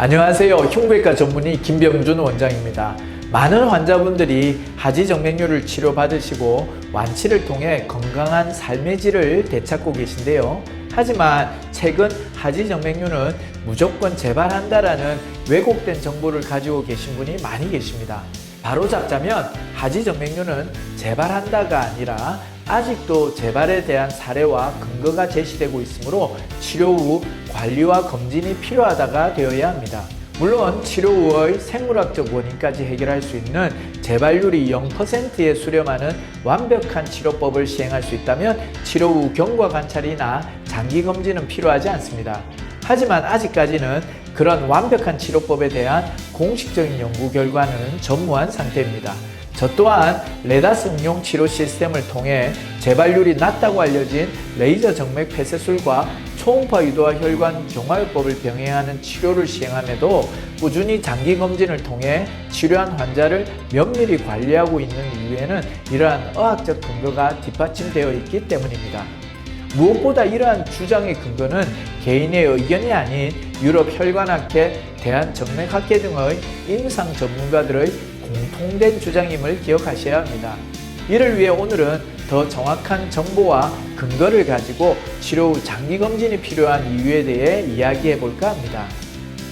안녕하세요. 흉부외과 전문의 김병준 원장입니다. 많은 환자분들이 하지정맥류를 치료받으시고 완치를 통해 건강한 삶의 질을 되찾고 계신데요. 하지만 최근 하지정맥류는 무조건 재발한다라는 왜곡된 정보를 가지고 계신 분이 많이 계십니다. 바로잡자면 하지정맥류는 재발한다가 아니라 아직도 재발에 대한 사례와 근거가 제시되고 있으므로 치료 후 관리와 검진이 필요하다가 되어야 합니다. 물론 치료 후의 생물학적 원인까지 해결할 수 있는 재발률이 0%에 수렴하는 완벽한 치료법을 시행할 수 있다면 치료 후 경과 관찰이나 장기 검진은 필요하지 않습니다. 하지만 아직까지는 그런 완벽한 치료법에 대한 공식적인 연구 결과는 전무한 상태입니다. 저 또한 레다스 응용 치료 시스템을 통해 재발률이 낮다고 알려진 레이저 정맥 폐쇄술과 초음파 유도와 혈관 경화요법을 병행하는 치료를 시행함에도 꾸준히 장기 검진을 통해 치료한 환자를 면밀히 관리하고 있는 이유에는 이러한 의학적 근거가 뒷받침되어 있기 때문입니다. 무엇보다 이러한 주장의 근거는 개인의 의견이 아닌 유럽 혈관학회, 대한정맥학회 등의 임상 전문가들의 공통된 주장임을 기억하셔야 합니다. 이를 위해 오늘은 더 정확한 정보와 근거를 가지고 치료 후 장기 검진이 필요한 이유에 대해 이야기해 볼까 합니다.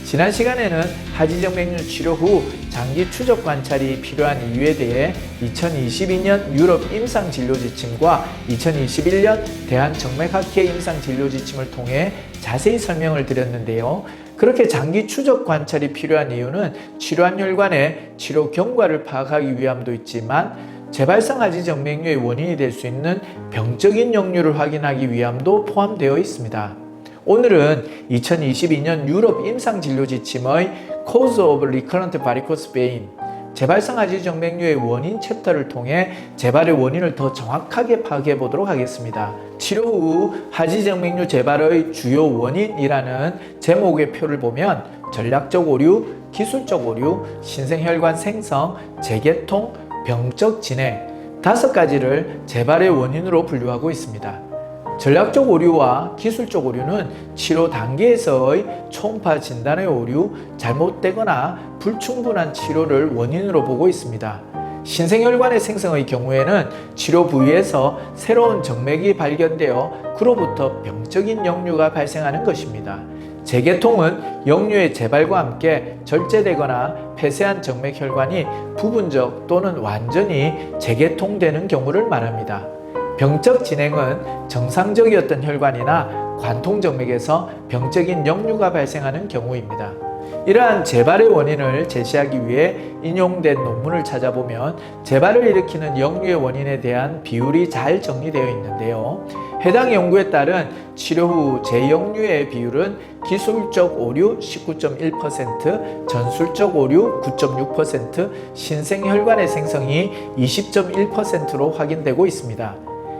지난 시간에는 하지정맥류 치료 후 장기 추적 관찰이 필요한 이유에 대해 2022년 유럽 임상진료지침과 2021년 대한정맥학회 임상진료지침을 통해 자세히 설명을 드렸는데요. 그렇게 장기 추적 관찰이 필요한 이유는 치료한 혈관의 치료 경과를 파악하기 위함도 있지만 재발성 하지정맥류의 원인이 될 수 있는 병적인 역류를 확인하기 위함도 포함되어 있습니다. 오늘은 2022년 유럽 임상진료지침의 Cause of Recurrent Varicose Vein, 재발성 하지정맥류의 원인 챕터를 통해 재발의 원인을 더 정확하게 파악해 보도록 하겠습니다. 치료 후 하지정맥류 재발의 주요 원인이라는 제목의 표를 보면 전략적 오류, 기술적 오류, 신생혈관 생성, 재개통, 병적 진행 5가지를 재발의 원인으로 분류하고 있습니다. 전략적 오류와 기술적 오류는 치료 단계에서의 초음파 진단의 오류, 잘못되거나 불충분한 치료를 원인으로 보고 있습니다. 신생혈관의 생성의 경우에는 치료 부위에서 새로운 정맥이 발견되어 그로부터 병적인 역류가 발생하는 것입니다. 재개통은 역류의 재발과 함께 절제되거나 폐쇄한 정맥혈관이 부분적 또는 완전히 재개통되는 경우를 말합니다. 병적 진행은 정상적이었던 혈관이나 관통정맥에서 병적인 역류가 발생하는 경우입니다. 이러한 재발의 원인을 제시하기 위해 인용된 논문을 찾아보면 재발을 일으키는 역류의 원인에 대한 비율이 잘 정리되어 있는데요. 해당 연구에 따른 치료 후 재역류의 비율은 기술적 오류 19.1%, 전술적 오류 9.6%, 신생혈관의 생성이 20.1%로 확인되고 있습니다.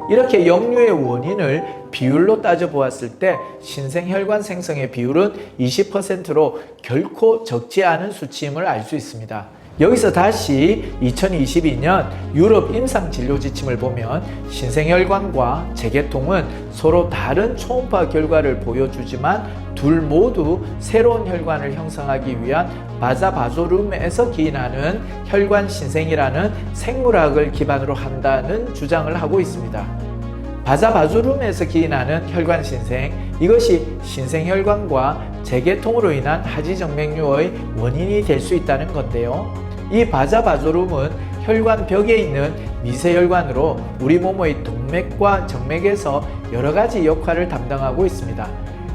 이렇게 역류의 원인을 비율로 따져보았을 때 신생혈관 생성의 비율은 20%로 결코 적지 않은 수치임을 알 수 있습니다. 여기서 다시 2022년 유럽 임상진료지침을 보면 신생혈관과 재개통은 서로 다른 초음파 결과를 보여주지만 둘 모두 새로운 혈관을 형성하기 위한 바자바조름에서 기인하는 혈관 신생이라는 생물학을 기반으로 한다는 주장을 하고 있습니다. 바자바조름에서 기인하는 혈관 신생, 이것이 신생혈관과 재개통으로 인한 하지정맥류의 원인이 될 수 있다는 건데요. 이 바자바조름은 혈관 벽에 있는 미세혈관으로 우리 몸의 동맥과 정맥에서 여러 가지 역할을 담당하고 있습니다.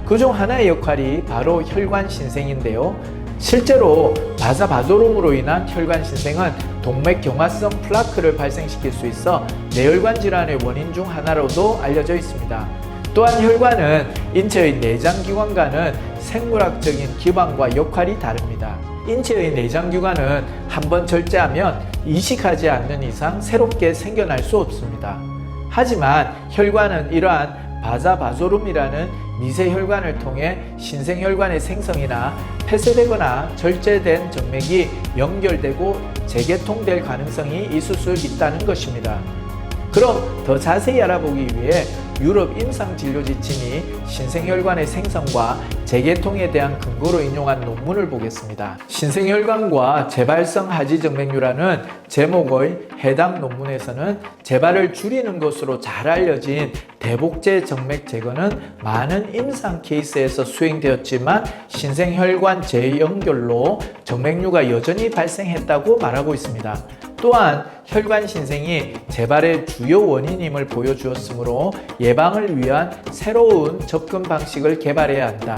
그중 하나의 역할이 바로 혈관 신생인데요. 실제로 바자바조름으로 인한 혈관 신생은 동맥 경화성 플라크를 발생시킬 수 있어 뇌혈관 질환의 원인 중 하나로도 알려져 있습니다. 또한 혈관은 인체의 내장기관과는 생물학적인 기반과 역할이 다릅니다. 인체의 내장기관은 한번 절제하면 이식하지 않는 이상 새롭게 생겨날 수 없습니다. 하지만 혈관은 이러한 바자바조름이라는 미세혈관을 통해 신생혈관의 생성이나 폐쇄되거나 절제된 정맥이 연결되고 재개통될 가능성이 있을 수 있다는 것입니다. 그럼 더 자세히 알아보기 위해 유럽 임상진료 지침이 신생혈관의 생성과 재계통에 대한 근거로 인용한 논문을 보겠습니다. 신생혈관과 재발성 하지정맥류라는 제목의 해당 논문에서는 재발을 줄이는 것으로 잘 알려진 대복제 정맥 제거는 많은 임상 케이스에서 수행되었지만 신생혈관 재연결로 정맥류가 여전히 발생했다고 말하고 있습니다. 또한 혈관 신생이 재발의 주요 원인임을 보여주었으므로 예방을 위한 새로운 접근 방식을 개발해야 한다.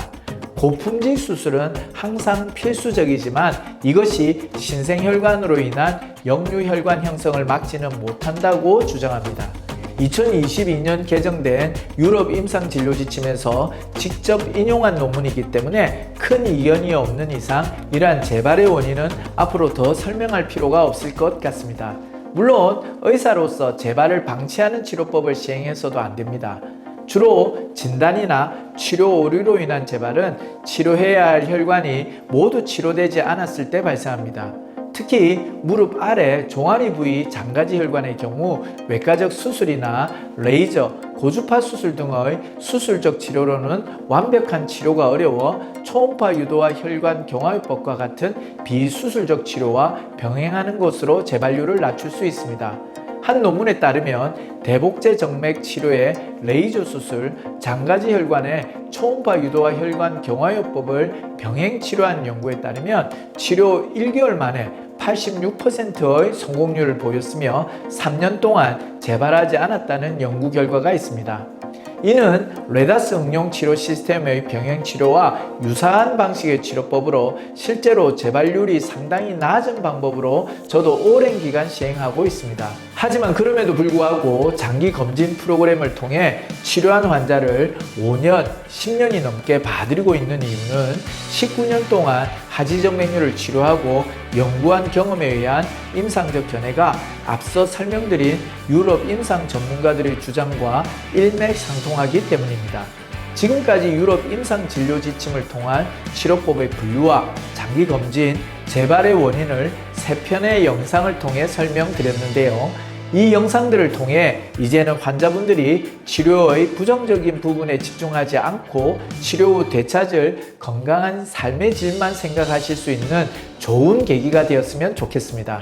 고품질 수술은 항상 필수적이지만 이것이 신생혈관으로 인한 역류혈관 형성을 막지는 못한다고 주장합니다. 2022년 개정된 유럽 임상진료 지침에서 직접 인용한 논문이기 때문에 큰 이견이 없는 이상 이러한 재발의 원인은 앞으로 더 설명할 필요가 없을 것 같습니다. 물론 의사로서 재발을 방치하는 치료법을 시행해서도 안 됩니다. 주로 진단이나 치료 오류로 인한 재발은 치료해야 할 혈관이 모두 치료되지 않았을 때 발생합니다. 특히 무릎 아래 종아리 부위 장가지 혈관의 경우 외과적 수술이나 레이저, 고주파 수술 등의 수술적 치료로는 완벽한 치료가 어려워 초음파 유도와 혈관 경화요법과 같은 비수술적 치료와 병행하는 것으로 재발률을 낮출 수 있습니다. 한 논문에 따르면 대복제 정맥 치료의 레이저 수술, 장가지 혈관의 초음파 유도와 혈관 경화요법을 병행 치료한 연구에 따르면 치료 1개월 만에 86%의 성공률을 보였으며 3년 동안 재발하지 않았다는 연구 결과가 있습니다. 이는 레다스 응용 치료 시스템의 병행 치료와 유사한 방식의 치료법으로 실제로 재발률이 상당히 낮은 방법으로 저도 오랜 기간 시행하고 있습니다. 하지만 그럼에도 불구하고 장기 검진 프로그램을 통해 치료한 환자를 5년, 10년이 넘게 봐드리고 있는 이유는 19년 동안 하지정맥류를 치료하고 연구한 경험에 의한 임상적 견해가 앞서 설명드린 유럽 임상 전문가들의 주장과 일맥상통하기 때문입니다. 지금까지 유럽 임상 진료 지침을 통한 치료법의 분류와 장기 검진, 재발의 원인을 3편의 영상을 통해 설명드렸는데요. 이 영상들을 통해 이제는 환자분들이 치료의 부정적인 부분에 집중하지 않고 치료 후 되찾을 건강한 삶의 질만 생각하실 수 있는 좋은 계기가 되었으면 좋겠습니다.